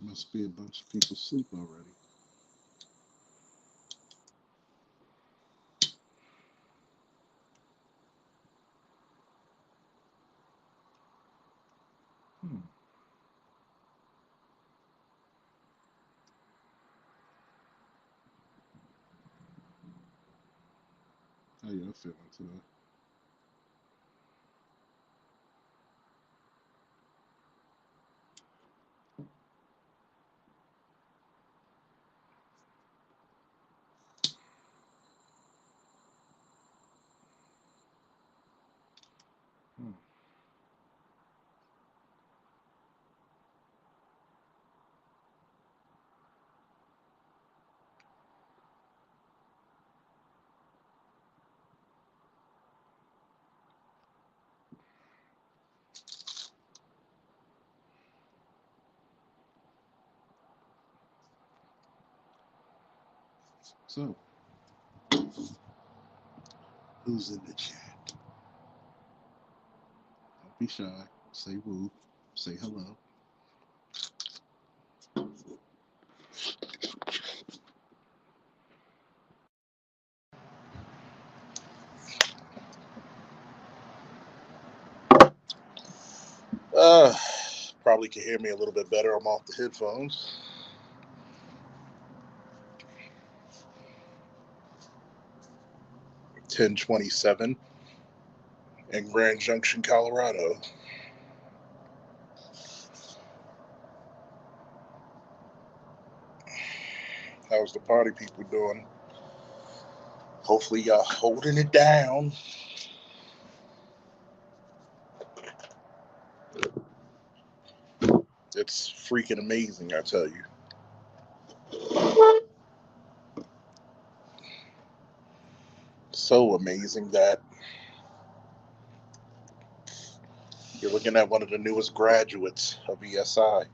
Must be a bunch of people asleep already. Hmm. How y'all feeling today? Hmm. So, who's in the chat? Don't be shy. Say woo. Say hello. Uh, Probably can hear me a little bit better. I'm off the headphones. 1027 in Grand Junction, Colorado. How's the party people doing? Hopefully y'all holding it down. It's freaking amazing, I tell you. So amazing that you're looking at one of the newest graduates of ESI.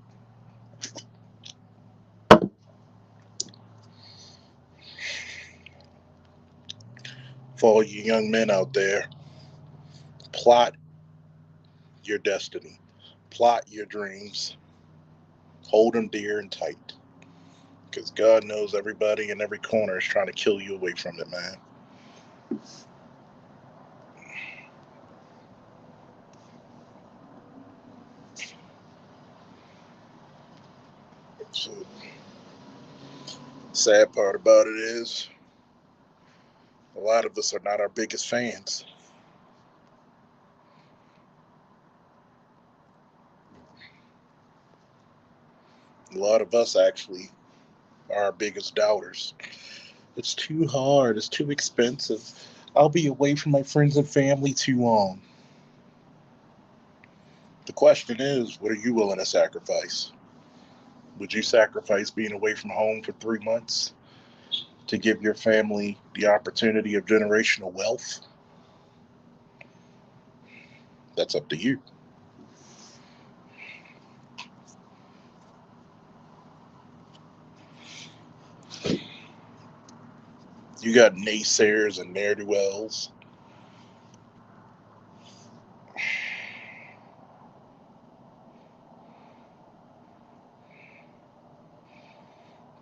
For all you young men out there, plot your destiny, plot your dreams, hold them dear and tight. Because God knows everybody in every corner is trying to kill you away from it, man. So, sad part about it is, a lot of us are not our biggest fans. A lot of us actually are our biggest doubters. It's too hard. It's too expensive. I'll be away from my friends and family too long. The question is, what are you willing to sacrifice? Would you sacrifice being away from home for 3 months to give your family the opportunity of generational wealth? That's up to you. You got naysayers and ne'er do wells.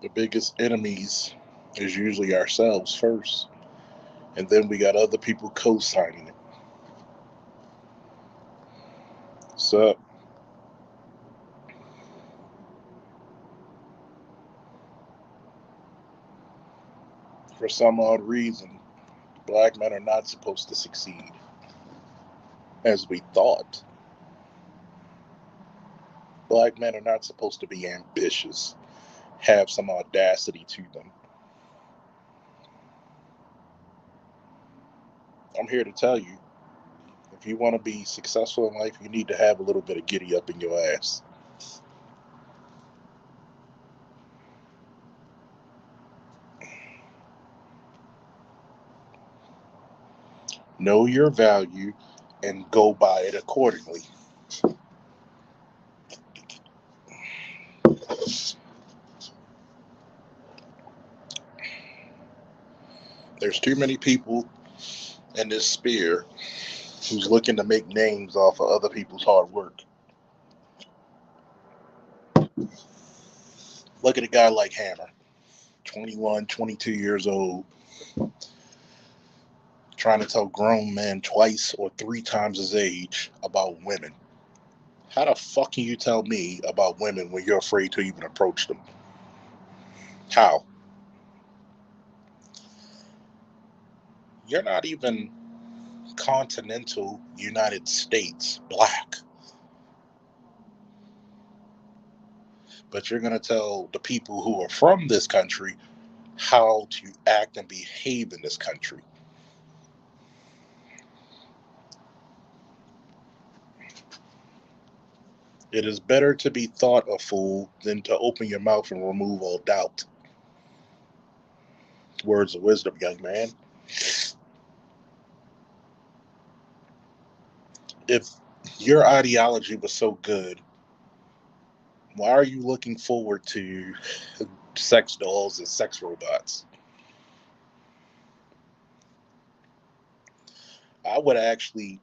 The biggest enemies is usually ourselves first, and then we got other people co signing it. So, for some odd reason, black men are not supposed to succeed as we thought. Black men are not supposed to be ambitious, have some audacity to them. I'm here to tell you, if you want to be successful in life, you need to have a little bit of giddy up in your ass. Know your value and go by it accordingly. There's too many people in this sphere who's looking to make names off of other people's hard work. Look at a guy like Hammer, 21, 22 years old, trying to tell grown men twice or three times his age about women. How the fuck can you tell me about women when you're afraid to even approach them? How? You're not even continental United States black, but you're going to tell the people who are from this country how to act and behave in this country. It is better to be thought a fool than to open your mouth and remove all doubt. Words of wisdom, young man. If your ideology was so good, why are you looking forward to sex dolls and sex robots? I would actually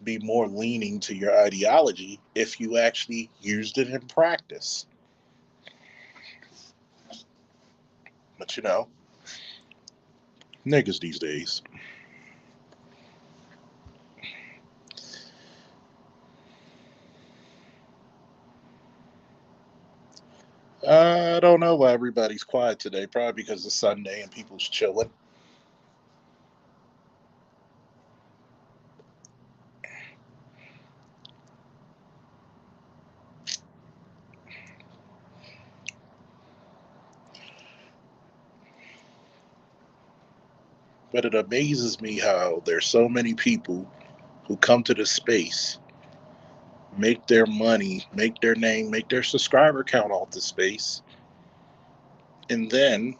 be more leaning to your ideology if you actually used it in practice. But niggas these days. I don't know why everybody's quiet today. Probably because it's Sunday and people's chilling. But it amazes me how there's so many people who come to this space, make their money, make their name, make their subscriber count off the space, and then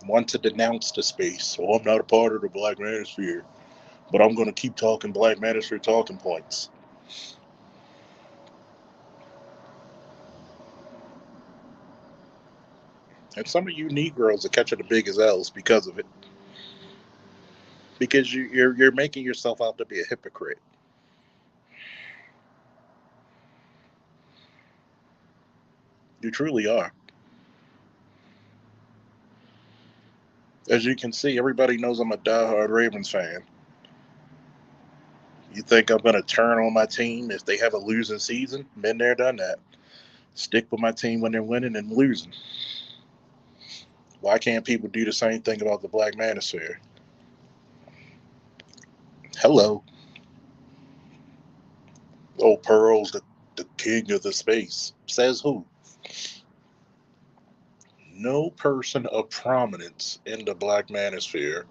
want to denounce the space. Oh, I'm not a part of the Black Manosphere, but I'm going to keep talking Black Manosphere talking points. And some of you Negroes are catching the biggest L's because of it. Because you're making yourself out to be a hypocrite. You truly are. As you can see, everybody knows I'm a diehard Ravens fan. You think I'm going to turn on my team if they have a losing season? Been there, done that. Stick with my team when they're winning and losing. Why can't people do the same thing about the Black Manosphere? Hello. Oh, Pearl's the king of the space. Says who? No person of prominence in the Black Manosphere,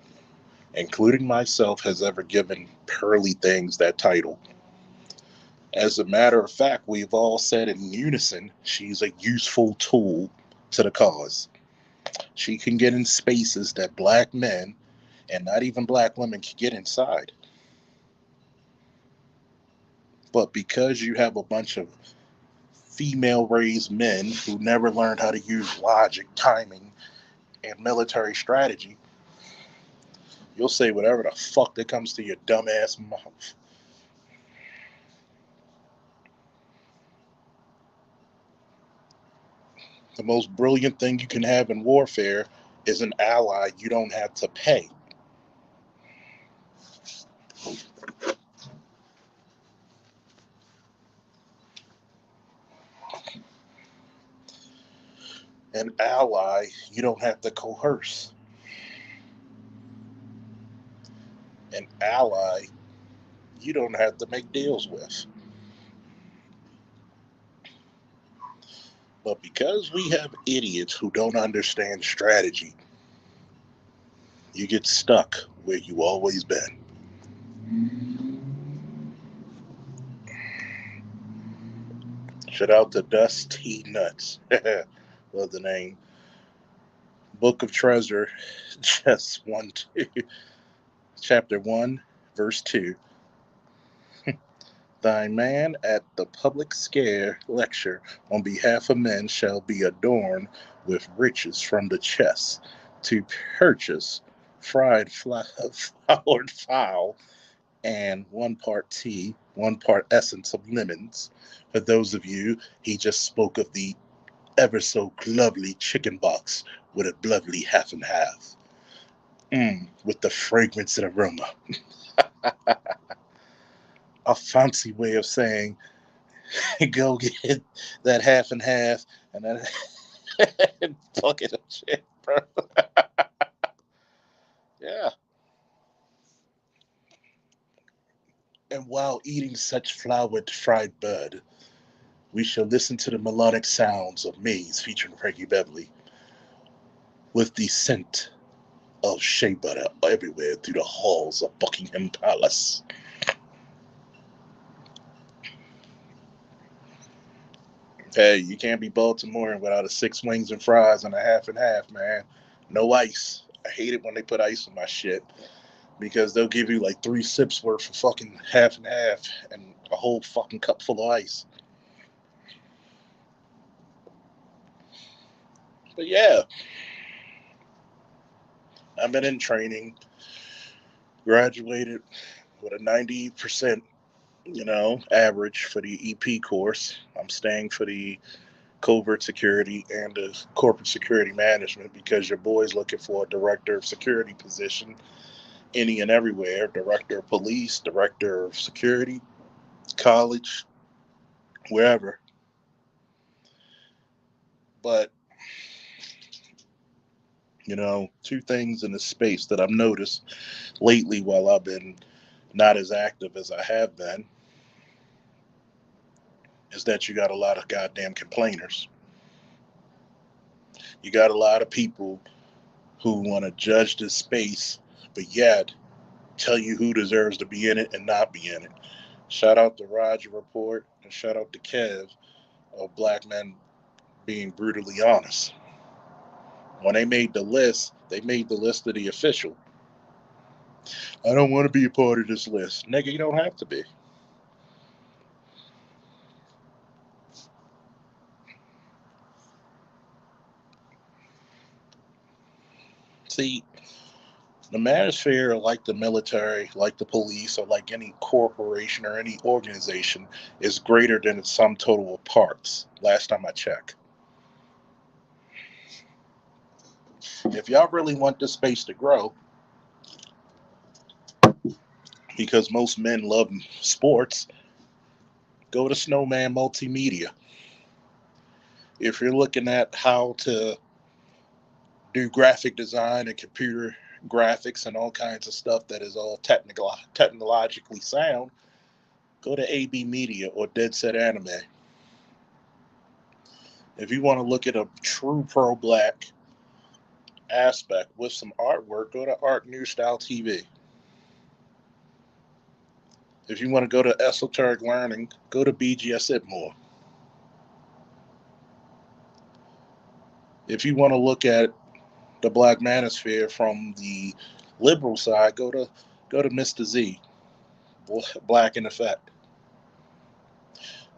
including myself, has ever given Pearly Things that title. As a matter of fact, we've all said in unison she's a useful tool to the cause. She can get in spaces that black men and not even black women can get inside. But because you have a bunch of female raised men who never learned how to use logic, timing, and military strategy, you'll say whatever the fuck that comes to your dumbass mouth. The most brilliant thing you can have in warfare is an ally you don't have to pay. An ally you don't have to coerce. An ally you don't have to make deals with. But because we have idiots who don't understand strategy, you get stuck where you always been. Shout out to Dusty Nuts. Love the name. Book of Treasure, just 1, 2, chapter 1, verse 2. Thy man at the public scare lecture on behalf of men shall be adorned with riches from the chest to purchase fried floured fowl and 1 part tea, 1 part essence of lemons. For those of you, he just spoke of the ever so lovely chicken box with a lovely half and half. With the fragrance and aroma. A fancy way of saying, go get that half and half and that bucket of shit, bro. Yeah. And while eating such floured fried bird, we shall listen to the melodic sounds of maize featuring Frankie Beverly with the scent of shea butter everywhere through the halls of Buckingham Palace. Hey, you can't be Baltimore without a 6 wings and fries and a half and half, man. No ice. I hate it when they put ice on my shit because they'll give you like 3 sips worth of fucking half and half and a whole fucking cup full of ice. But yeah, I've been in training, graduated with a 90%, average for the EP course. I'm staying for the covert security and the corporate security management because your boy's looking for a director of security position any and everywhere, director of police, director of security, college, wherever. But, 2 things in the space that I've noticed lately while I've been not as active as I have been is that you got a lot of goddamn complainers. You got a lot of people who want to judge this space, but yet tell you who deserves to be in it and not be in it. Shout out to Roger Report and shout out to Kev of Black Men Being Brutally Honest. When they made the list, they made the list of the official. I don't want to be a part of this list. Nigga, you don't have to be. See, the manosphere, like the military, like the police, or like any corporation or any organization, is greater than its sum total of parts. Last time I checked. If y'all really want this space to grow, because most men love sports, go to Snowman Multimedia. If you're looking at how to do graphic design and computer graphics and all kinds of stuff that is all technologically sound, go to AB Media or Dead Set Anime. If you want to look at a true pro black aspect with some artwork, go to Art New Style TV. If you want to go to esoteric learning, go to BGS Itmore. If you want to look at the Black Manosphere from the liberal side, go to Mr. Z, Black in Effect.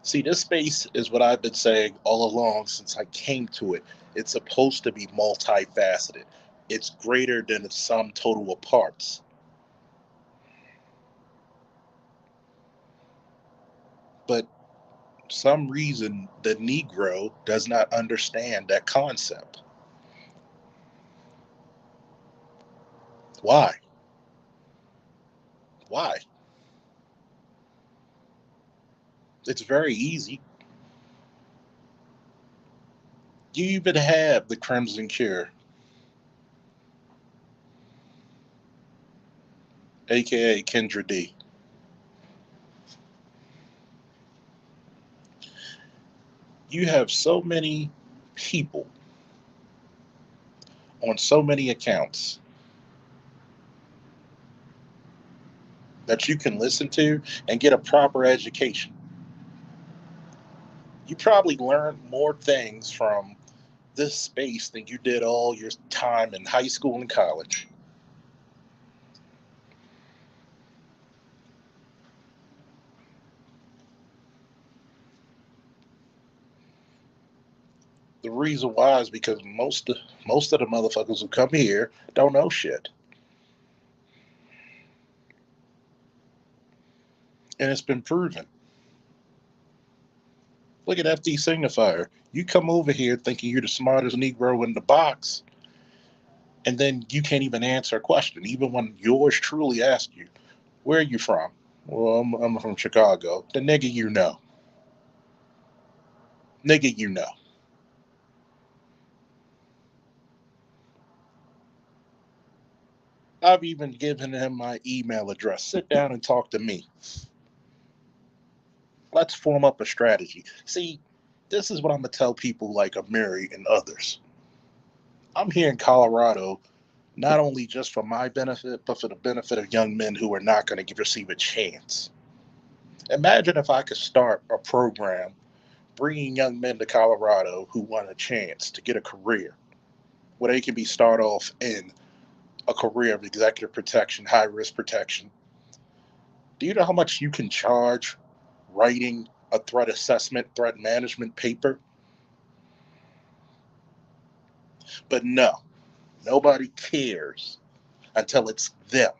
See, this space is what I've been saying all along since I came to it. It's supposed to be multifaceted. It's greater than the sum total of parts. But some reason the Negro does not understand that concept. Why? Why? It's very easy. You even have the Crimson Cure, aka Kendra D. You have so many people on so many accounts that you can listen to and get a proper education. You probably learned more things from this space than you did all your time in high school and college. The reason why is because most of the motherfuckers who come here don't know shit. And it's been proven. Look at FD Signifier. You come over here thinking you're the smartest Negro in the box, and then you can't even answer a question, even when yours truly asks you, where are you from? Well, I'm from Chicago. The nigga you know. Nigga you know. I've even given him my email address. Sit down and talk to me. Let's form up a strategy. See, this is what I'm going to tell people like Amiri and others. I'm here in Colorado not only just for my benefit, but for the benefit of young men who are not going to receive a chance. Imagine if I could start a program bringing young men to Colorado who want a chance to get a career where they can be start off in a career of executive protection, high risk protection. Do you know how much you can charge writing a threat assessment, threat management paper? But no, nobody cares until it's them.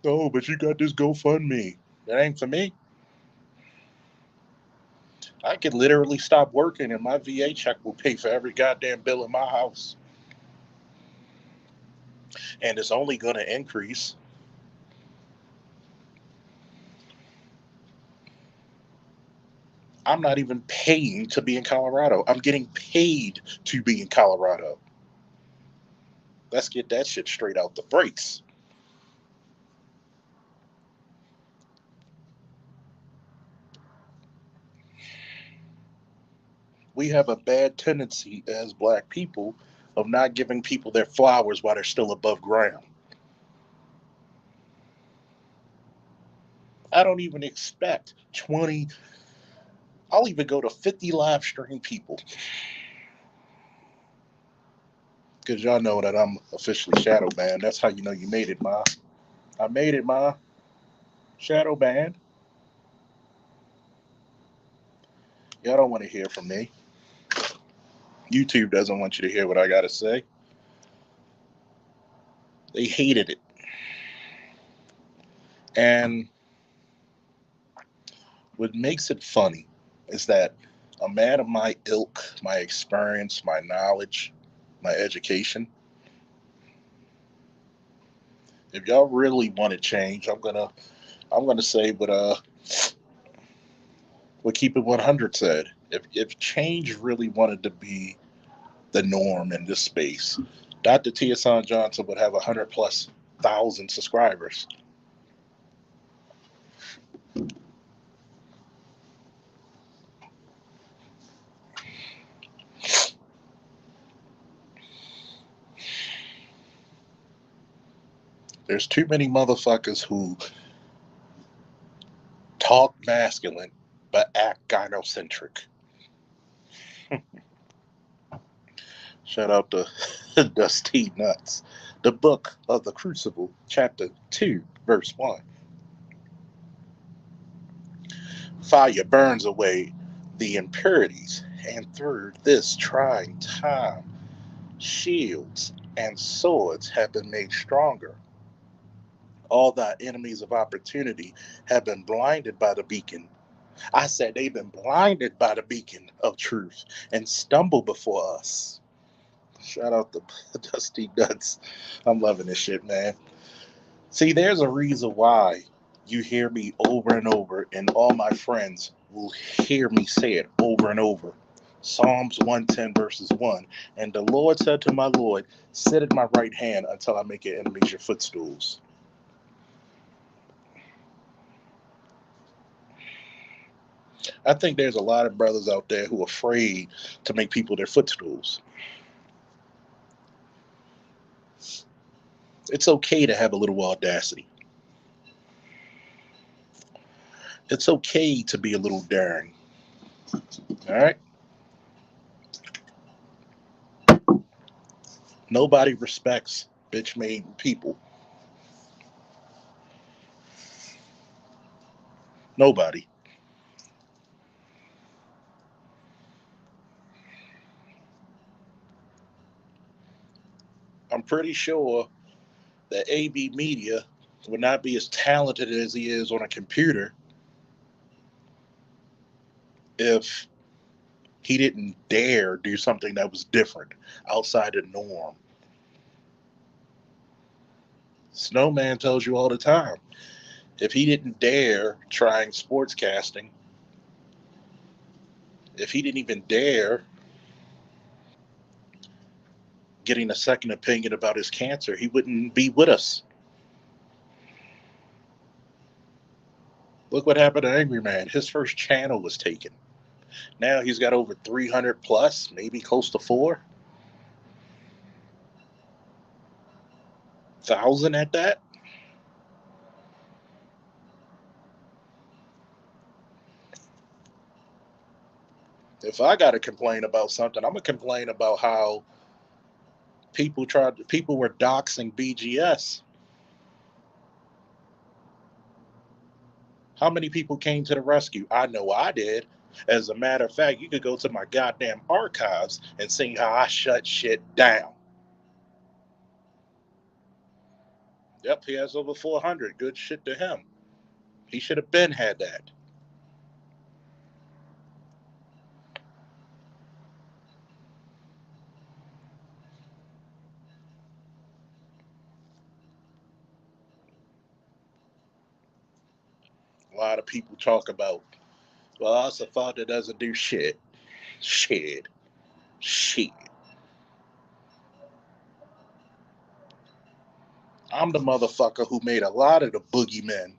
Oh, but you got this GoFundMe. That ain't for me. I could literally stop working and my VA check will pay for every goddamn bill in my house. And it's only going to increase. I'm not even paying to be in Colorado. I'm getting paid to be in Colorado. Let's get that shit straight out the brakes. We have a bad tendency as black people of not giving people their flowers while they're still above ground. I don't even expect 20, I'll even go to 50 live stream people. Because y'all know that I'm officially shadow banned. That's how you know you made it, Ma. I made it, Ma. Shadow banned. Y'all don't want to hear from me. YouTube doesn't want you to hear what I got to say. They hated it. And what makes it funny is that a man of my ilk, my experience, my knowledge, my education, if y'all really want to change, I'm gonna say what Keep It 100 said. If change really wanted to be the norm in this space, Dr. Tiasan Johnson would have 100+ thousand subscribers. There's too many motherfuckers who talk masculine but act gynocentric. Shout out to Dusty Nuts. The Book of the Crucible, chapter 2, verse 1. Fire burns away the impurities, and through this trying time, shields and swords have been made stronger. All thy enemies of opportunity have been blinded by the beacon. I said they've been blinded by the beacon of truth and stumble before us. Shout out to Dusty Nuts. I'm loving this shit, man. See, there's a reason why you hear me over and over, and all my friends will hear me say it over and over. Psalms 110, verses 1. And the Lord said to my Lord, sit at my right hand until I make your enemies your footstools. I think there's a lot of brothers out there who are afraid to make people their footstools. It's okay to have a little audacity. It's okay to be a little daring. All right? Nobody respects bitch made people. Nobody. I'm pretty sure that AB Media would not be as talented as he is on a computer if he didn't dare do something that was different, outside the norm. Snowman tells you all the time, if he didn't dare trying sportscasting, if he didn't even dare getting a second opinion about his cancer, he wouldn't be with us. Look what happened to Angry Man. His first channel was taken. Now he's got over 300 plus, maybe close to 4,000 at that. If I got to complain about something, I'm gonna complain about how people were doxing BGS. How many people came to the rescue? I know I did. As a matter of fact, you could go to my goddamn archives and see how I shut shit down. Yep, he has over 400. Good shit to him. He should have been had that. A lot of people talk about, well, that's a thought that doesn't do shit. Shit. Shit. I'm the motherfucker who made a lot of the boogeymen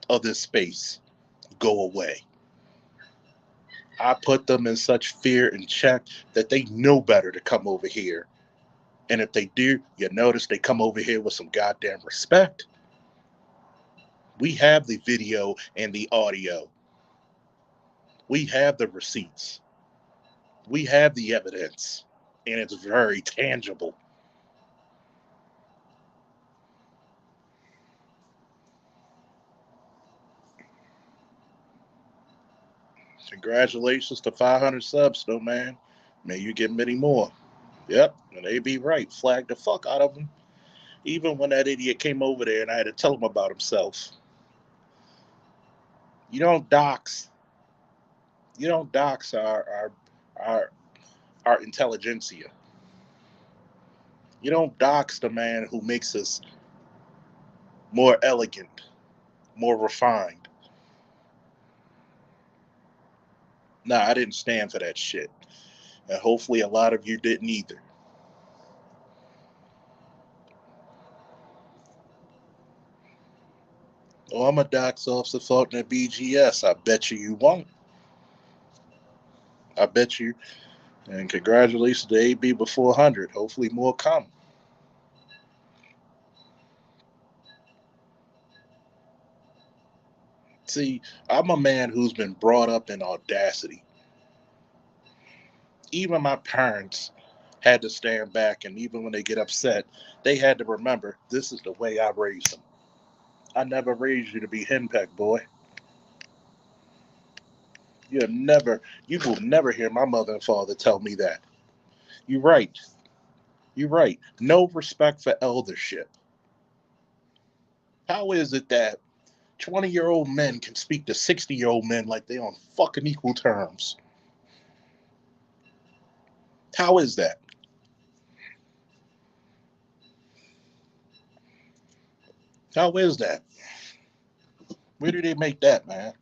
of this space go away. I put them in such fear and check that they know better to come over here. And if they do, you notice they come over here with some goddamn respect. We have the video and the audio. We have the receipts. We have the evidence. And it's very tangible. Congratulations to 500 subs, though, man. May you get many more. Yep, and they be right. Flag the fuck out of them. Even when that idiot came over there and I had to tell him about himself. You don't dox. You don't dox our our intelligentsia. You don't dox the man who makes us more elegant, more refined. Nah, I didn't stand for that shit. And hopefully a lot of you didn't either. Oh, I'm a dox officer floating at BGS. I bet you won't. I bet you. And congratulations to AB before 100. Hopefully more come. See, I'm a man who's been brought up in Audacity. Even my parents had to stand back, and even when they get upset, they had to remember this is the way I raised them. I never raised you to be henpecked, boy. You will never hear my mother and father tell me that. You're right. You're right. No respect for eldership. How is it that 20-year-old men can speak to 60-year-old men like they on fucking equal terms? How is that? How is that? Where do they make that, man?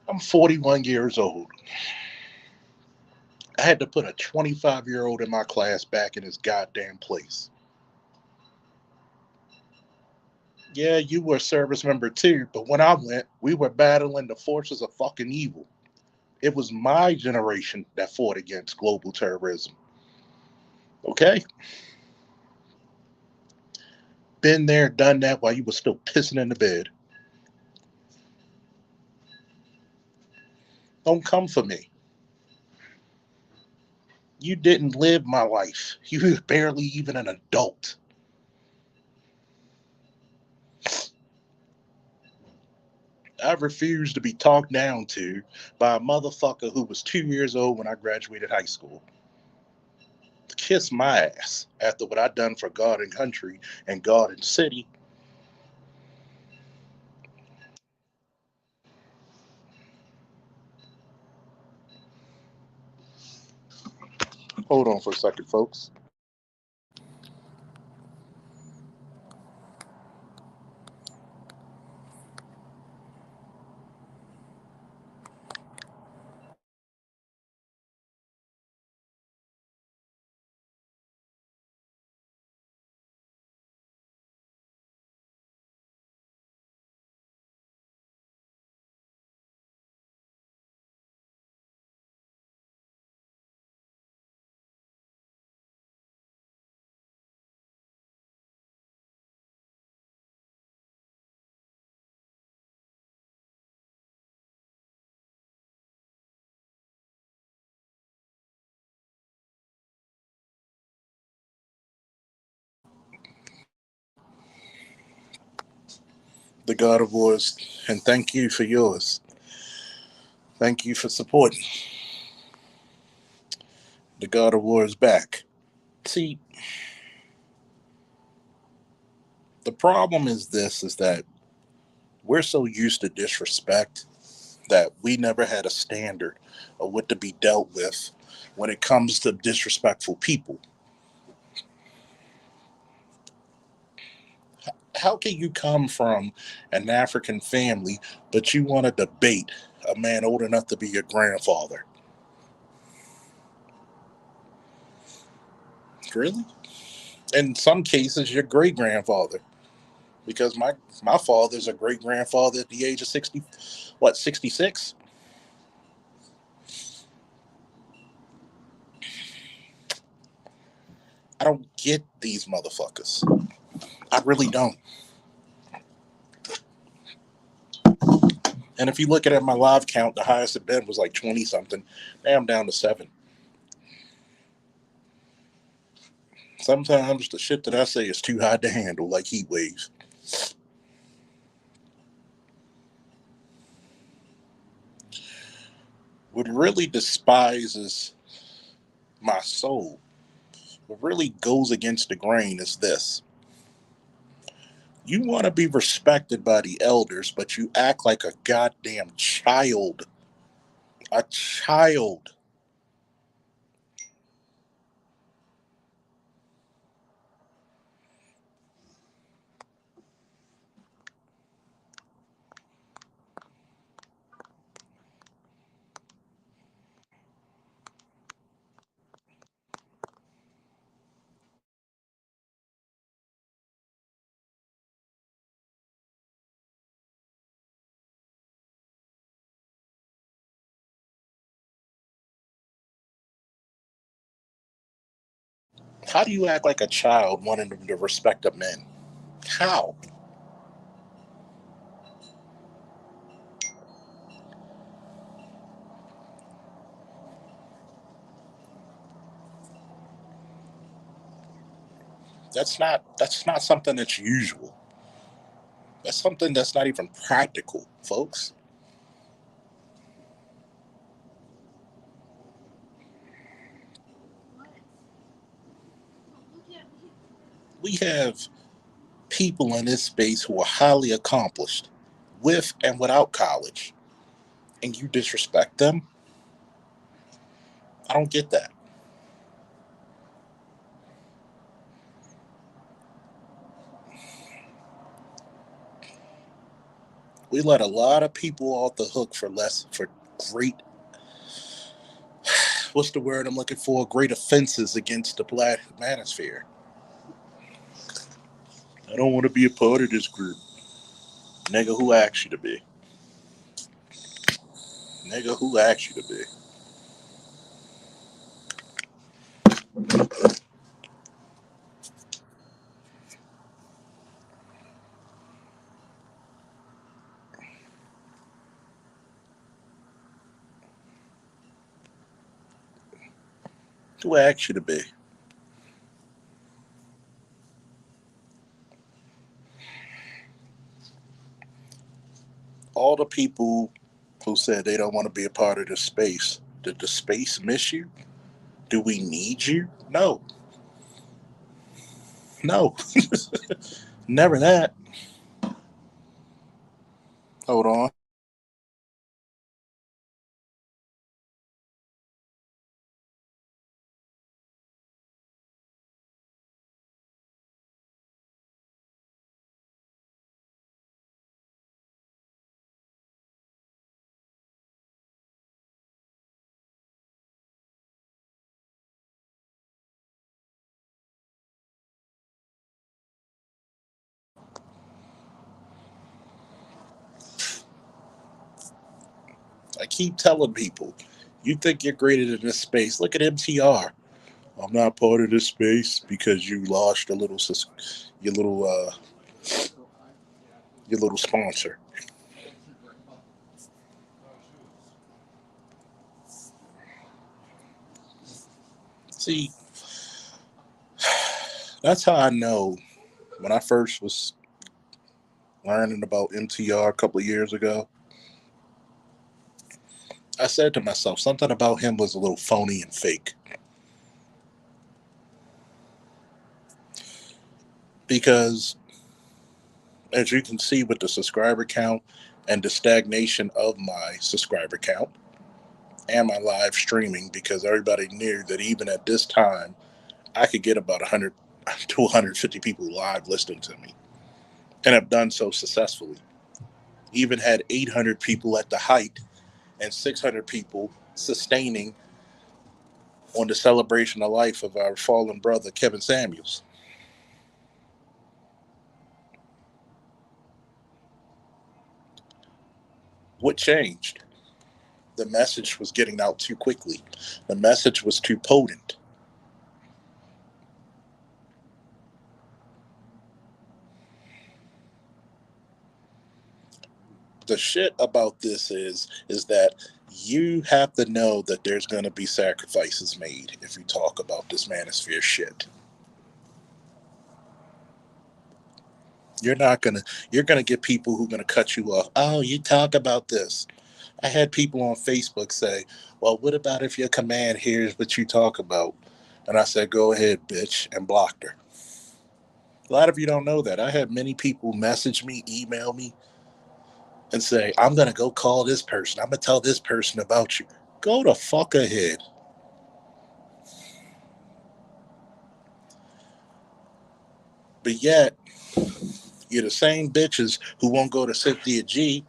I'm 41 years old. I had to put a 25-year-old in my class back in his goddamn place. Yeah, you were a service member too, but when I went, we were battling the forces of fucking evil. It was my generation that fought against global terrorism. Okay? Been there, done that while you were still pissing in the bed. Don't come for me. You didn't live my life. You were barely even an adult. I refuse to be talked down to by a motherfucker who was 2 years old when I graduated high school. Kiss my ass after what I done for God and country and God and city. Hold on for a second, folks. The God of Wars, and thank you for yours. Thank you for supporting. The God of War is back. See, the problem is this is that we're so used to disrespect that we never had a standard of what to be dealt with when it comes to disrespectful people. How can you come from an African family, but you want to debate a man old enough to be your grandfather? Really? In some cases, your great grandfather. Because my father's a great grandfather at the age of 60, what, 66? I don't get these motherfuckers. I really don't. And if you look at my live count, the highest it been was like 20 something. Now I'm down to 7. Sometimes the shit that I say is too hard to handle, like heat waves. What really despises my soul, what really goes against the grain is this. You want to be respected by the elders, but you act like a goddamn child. A child. How do you act like a child wanting to respect a man? How? That's not something that's usual. That's something that's not even practical, folks. We have people in this space who are highly accomplished with and without college, and you disrespect them. I don't get that. We let a lot of people off the hook for great, what's the word I'm looking for, great offenses against the black manosphere. I don't want to be a part of this group. Nigga, who asked you to be? Nigga, who asked you to be? Who asked you to be? all the people who said they don't want to be a part of this space, did the space miss you? Do we need you? No, no, never that. Hold on. I keep telling people, you think you're greater than this space. Look at MTR. I'm not part of this space because you lost a little, your little, your little sponsor. See, that's how I know. When I first was learning about MTR a couple of years ago, I said to myself, something about him was a little phony and fake. Because, as you can see with the subscriber count and the stagnation of my subscriber count and my live streaming, because everybody knew that even at this time, I could get about 100 to 150 people live listening to me. And I've done so successfully. Even had 800 people at the height and 600 people sustaining on the celebration of life of our fallen brother, Kevin Samuels. What changed? The message was getting out too quickly. The message was too potent. The shit about this is that you have to know that there's going to be sacrifices made if you talk about this manosphere shit. You're not gonna you're gonna get people who are gonna cut you off. Oh, you talk about this. I had people on Facebook say, well, what about if your command hears what you talk about? And I said, go ahead, bitch, and blocked her. A lot of you don't know that. I had many people message me, email me, and say, I'm gonna go call this person. I'm gonna tell this person about you. Go the fuck ahead. But yet, you're the same bitches who won't go to Cynthia G,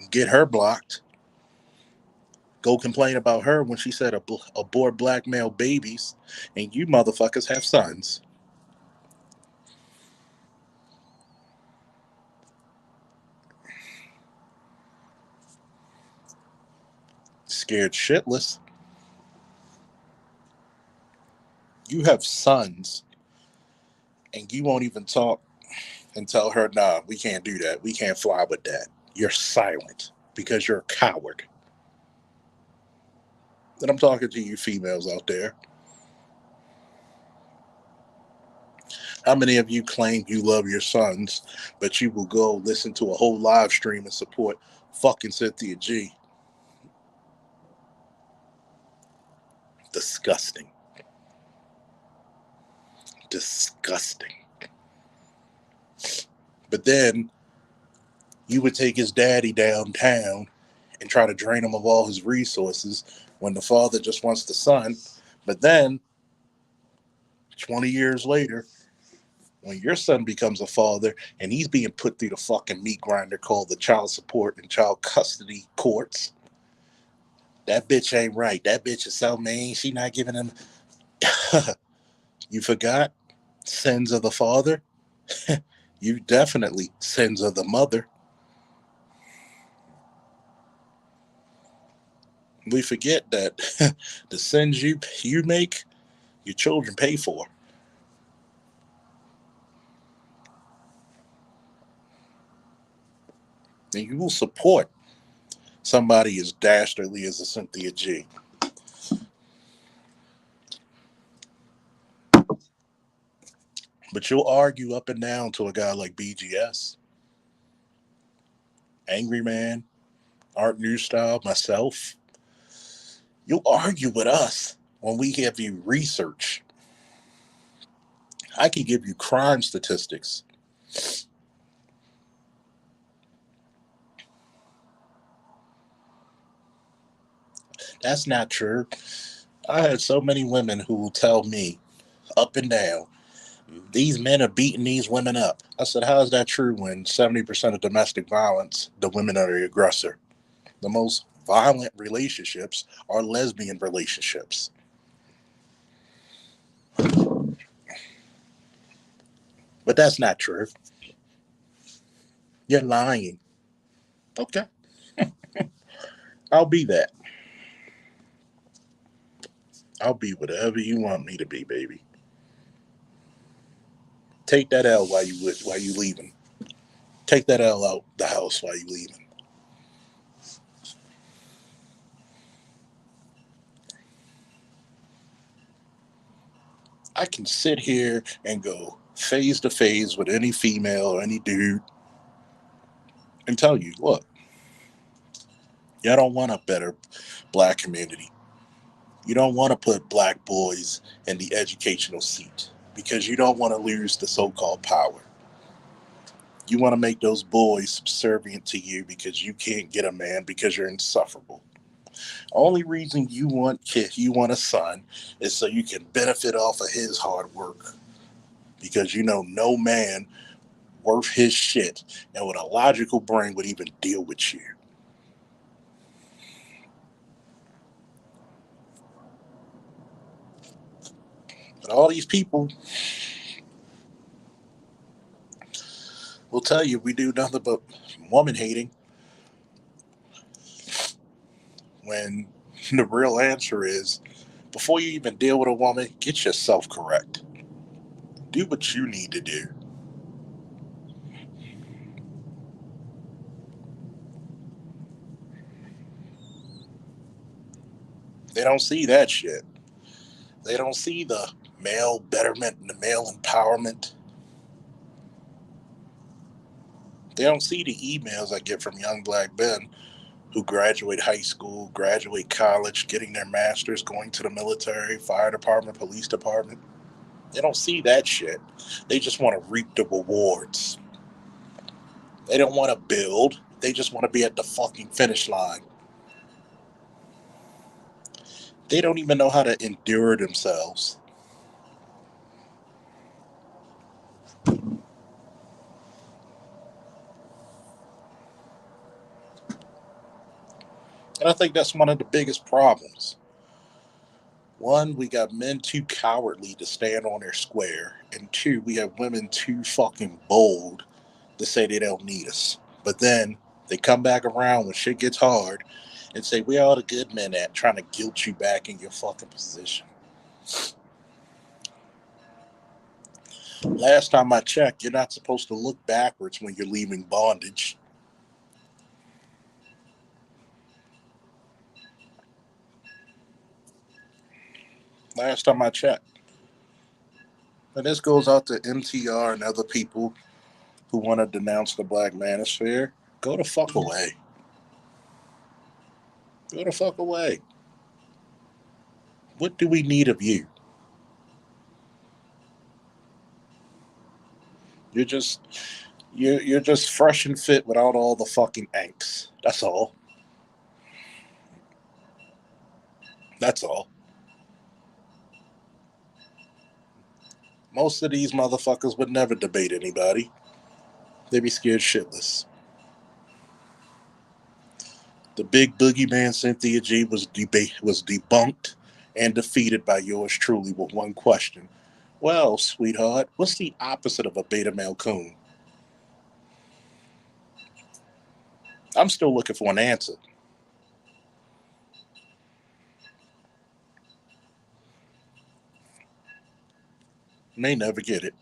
get her blocked, go complain about her when she said abort black male babies, and you motherfuckers have sons. Scared shitless. You have sons, and you won't even talk and tell her, nah, we can't do that. We can't fly with that. You're silent because you're a coward. And I'm talking to you females out there. How many of you claim you love your sons, but you will go listen to a whole live stream and support fucking Cynthia G? Disgusting. Disgusting. But then you would take his daddy downtown and try to drain him of all his resources when the father just wants the son. But then 20 years later, when your son becomes a father and he's being put through the fucking meat grinder called the child support and child custody courts, that bitch ain't right. That bitch is so mean. She not giving him. You forgot? Sins of the father? You definitely sins of the mother. We forget that the sins you make, your children pay for. And you will support somebody as dastardly as a Cynthia G. But you'll argue up and down to a guy like BGS, Angry Man, Art New Style, myself, you'll argue with us when we give you research. I can give you crime statistics. That's not true. I had so many women who will tell me up and down, these men are beating these women up. I said, how is that true when 70% of domestic violence, the women are the aggressor? The most violent relationships are lesbian relationships. But that's not true. You're lying. Okay, I'll be that. I'll be whatever you want me to be, baby. Take that L while you leaving. Take that L out the house while you leaving. I can sit here and go phase to phase with any female or any dude and tell you, look, y'all don't want a better black community. You don't want to put black boys in the educational seat because you don't want to lose the so-called power. You want to make those boys subservient to you because you can't get a man because you're insufferable. Only reason you want a son is so you can benefit off of his hard work because you know no man worth his shit and with a logical brain would even deal with you. But all these people will tell you we do nothing but woman hating when the real answer is before you even deal with a woman, get yourself correct. Do what you need to do. They don't see that shit. They don't see the male betterment and the male empowerment. They don't see the emails I get from young black men who graduate high school, graduate college, getting their masters, going to the military, fire department, police department. They don't see that shit. They just want to reap the rewards. They don't want to build. They just want to be at the fucking finish line. They don't even know how to endure themselves. And I think that's one of the biggest problems. One, we got men too cowardly to stand on their square. And two, we have women too fucking bold to say they don't need us. But then they come back around when shit gets hard and say, where are the good men at trying to guilt you back in your fucking position? Last time I checked, you're not supposed to look backwards when you're leaving bondage. Last time I checked. And this goes out to MTR and other people who want to denounce the black manosphere. Go the fuck away. Go the fuck away. What do we need of you? You're just you're just fresh and fit without all the fucking angst. That's all. That's all. Most of these motherfuckers would never debate anybody. They be scared shitless. The big boogeyman Cynthia G was debunked and defeated by yours truly with one question. Well, sweetheart, what's the opposite of a beta male coon? I'm still looking for an answer. May never get it.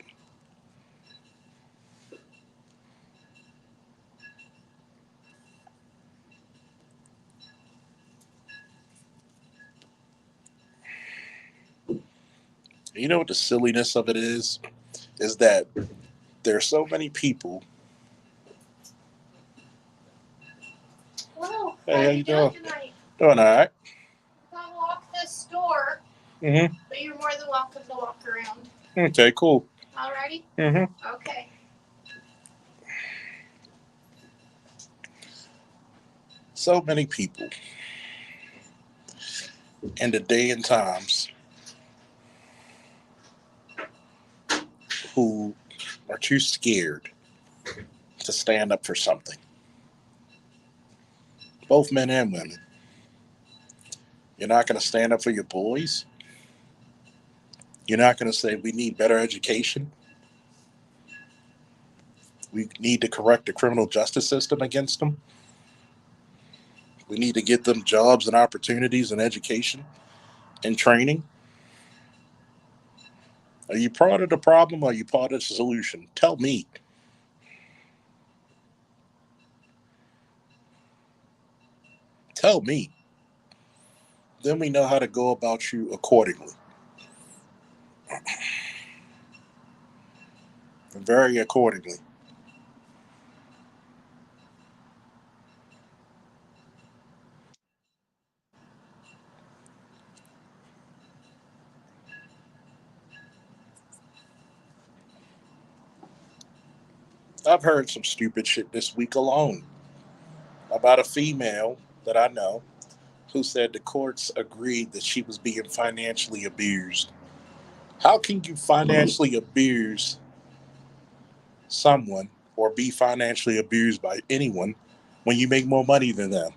You know what the silliness of it is? Is that there are so many people Hey, how you doing? Doing all right. I'll walk this store. Mm-hmm. But you're more than welcome to walk around. Okay, cool. Alrighty? Mm-hmm. Okay. So many people in the day and times who are too scared to stand up for something. Both men and women. You're not going to stand up for your boys. You're not going to say we need better education. We need to correct the criminal justice system against them. We need to get them jobs and opportunities and education and training. Are you part of the problem or are you part of the solution? Tell me. Tell me. Then we know how to go about you accordingly. Very accordingly. I've heard some stupid shit this week alone about a female that I know who said the courts agreed that she was being financially abused. How can you financially abuse someone or be financially abused by anyone when you make more money than them?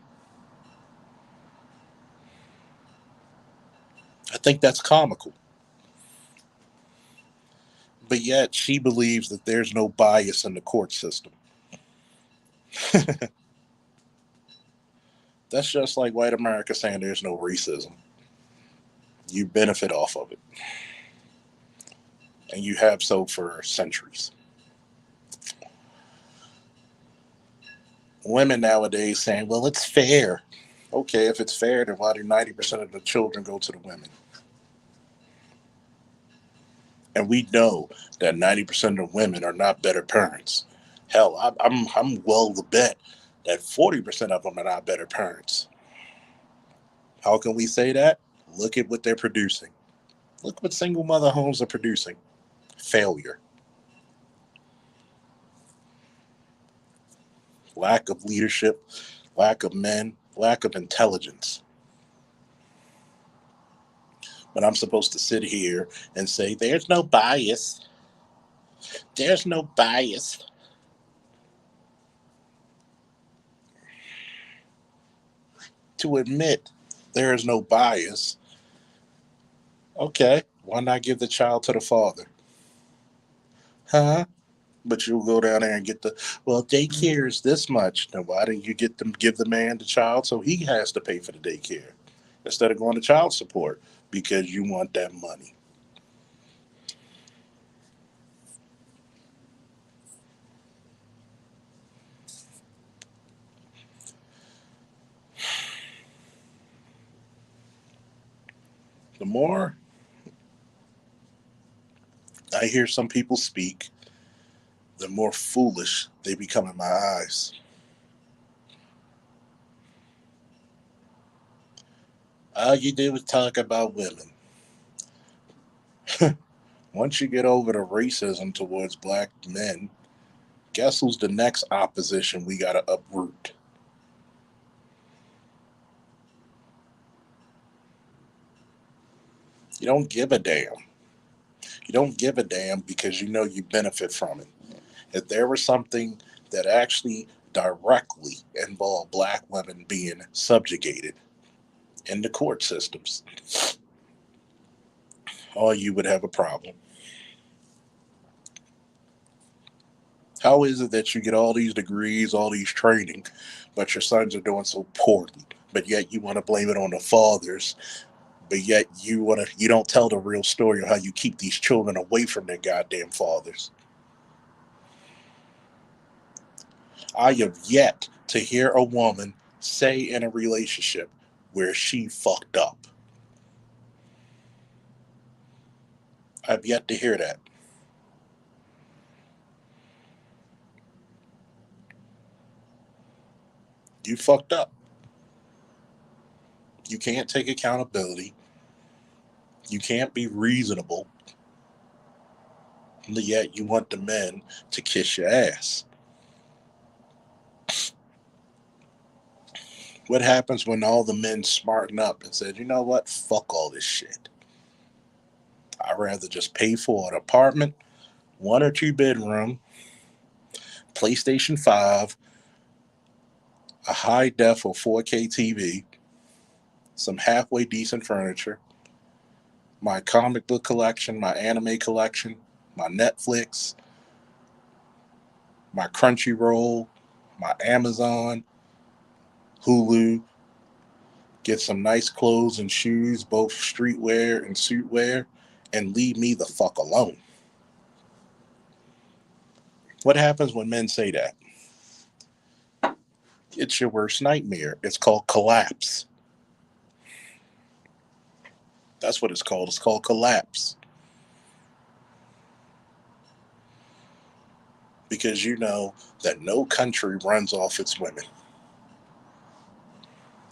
I think that's comical. But yet she believes that there's no bias in the court system. That's just like white America saying there's no racism. You benefit off of it, and you have so for centuries. Women nowadays saying, well, it's fair. Okay, if it's fair, then why do 90% of the children go to the women? And we know that 90% of women are not better parents. Hell, I'm well to bet that 40% of them are not better parents. How can we say that? Look at what they're producing. Look what single mother homes are producing. Failure, lack of leadership, lack of men, lack of intelligence. But I'm supposed to sit here and say, there's no bias. There's no bias. To admit there is no bias, okay, why not give the child to the father? Huh? But you'll go down there and get the, well, daycare is this much. Now, why didn't you get them, give the man the child so he has to pay for the daycare instead of going to child support because you want that money? The more I hear some people speak, the more foolish they become in my eyes. All you do is talk about women. Once you get over the racism towards black men, guess who's the next opposition we got to uproot? You don't give a damn. You don't give a damn because you know you benefit from it. If there was something that actually directly involved black women being subjugated in the court systems, oh, you would have a problem. How is it that you get all these degrees, all these training, but your sons are doing so poorly? But yet you want to blame it on the fathers. But yet you don't tell the real story of how you keep these children away from their goddamn fathers. I have yet to hear a woman say in a relationship where she fucked up. I've yet to hear that. You fucked up. You can't take accountability. You can't be reasonable. Yet you want the men to kiss your ass. What happens when all the men smarten up and said, you know what? Fuck all this shit. I'd rather just pay for an apartment, 1 or 2 bedroom, PlayStation 5, a high def or 4K TV, some halfway decent furniture, my comic book collection, my anime collection, my Netflix, my Crunchyroll, my Amazon, Hulu, get some nice clothes and shoes, both streetwear and suitwear, and leave me the fuck alone. What happens when men say that? It's your worst nightmare. It's called collapse. That's what it's called. It's called collapse. Because you know that no country runs off its women.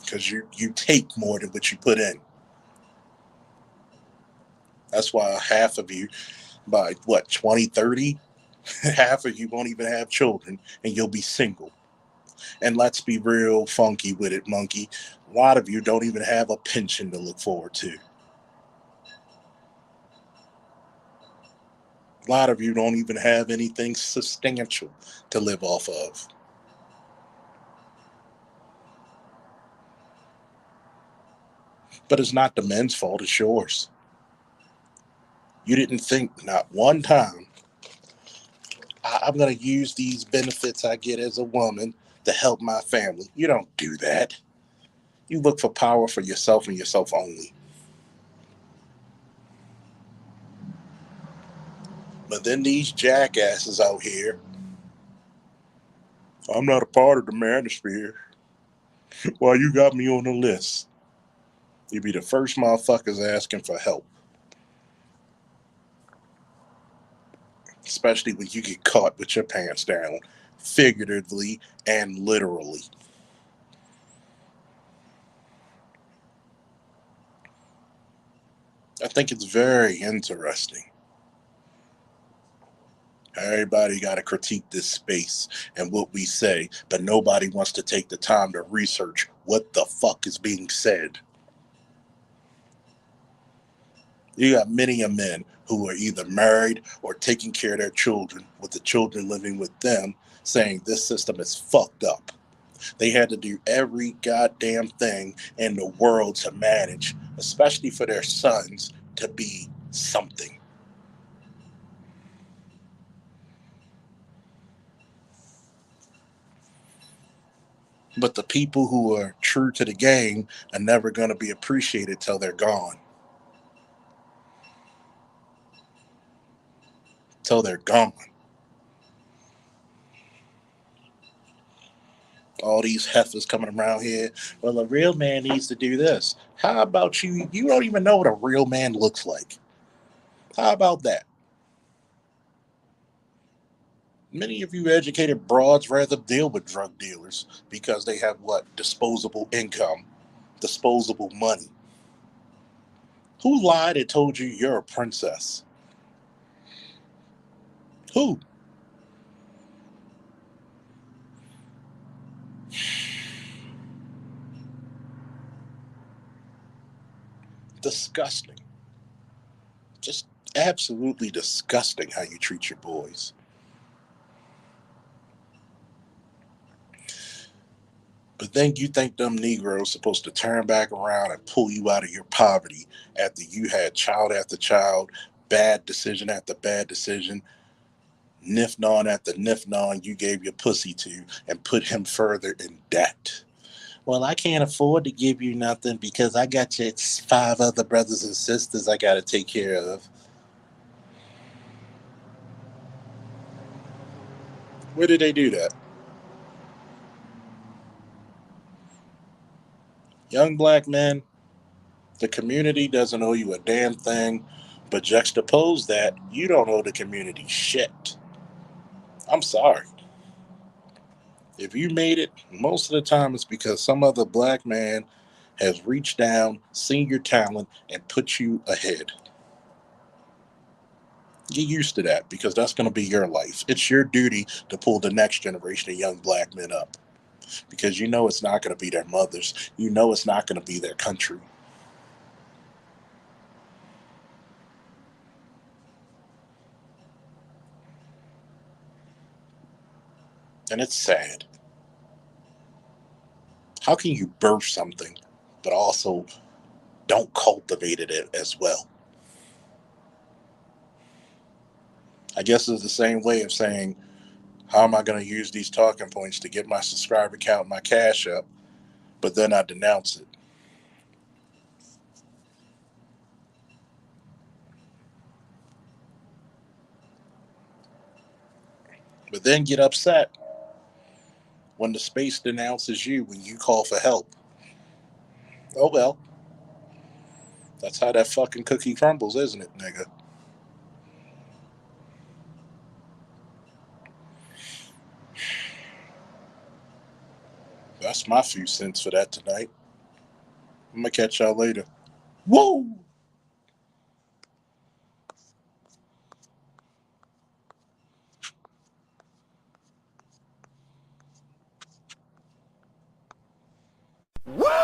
Because you take more than what you put in. That's why half of you, by 2030, half of you won't even have children and you'll be single. And let's be real funky with it, monkey. A lot of you don't even have a pension to look forward to. A lot of you don't even have anything substantial to live off of. But it's not the men's fault, it's yours. You didn't think not one time, I'm going to use these benefits I get as a woman to help my family. You don't do that. You look for power for yourself and yourself only. But then these jackasses out here, I'm not a part of the manosphere. Well, you got me on the list. You be the first motherfuckers asking for help. Especially when you get caught with your pants down, figuratively and literally. I think it's very interesting. Everybody got to critique this space and what we say, but nobody wants to take the time to research what the fuck is being said. You got many of men who are either married or taking care of their children, with the children living with them, saying this system is fucked up. They had to do every goddamn thing in the world to manage, especially for their sons to be something. But the people who are true to the game are never going to be appreciated till they're gone. Till they're gone. All these heifers coming around here. Well, a real man needs to do this. How about you? You don't even know what a real man looks like. How about that? Many of you educated broads rather deal with drug dealers because they have what? Disposable income, disposable money. Who lied and told you you're a princess? Who? Disgusting. Just absolutely disgusting how you treat your boys. But then you think them Negroes supposed to turn back around and pull you out of your poverty after you had child after child, bad decision after bad decision, nifnon after nifnon you gave your pussy to, and put him further in debt. Well, I can't afford to give you nothing because I got your 5 other brothers and sisters I got to take care of. Where did they do that? Young black men, the community doesn't owe you a damn thing, but juxtapose that, you don't owe the community shit. I'm sorry. If you made it, most of the time it's because some other black man has reached down, seen your talent, and put you ahead. Get used to that because that's going to be your life. It's your duty to pull the next generation of young black men up because you know it's not going to be their mothers. You know it's not going to be their country. And it's sad. How can you birth something but also don't cultivate it as well? I guess it's the same way of saying, how am I going to use these talking points to get my subscriber count, my cash up, but then I denounce it? But then get upset when the space denounces you when you call for help. Oh well, that's how that fucking cookie crumbles, isn't it, nigga? That's my few cents for that tonight. I'm gonna catch y'all later. Whoa! Woo!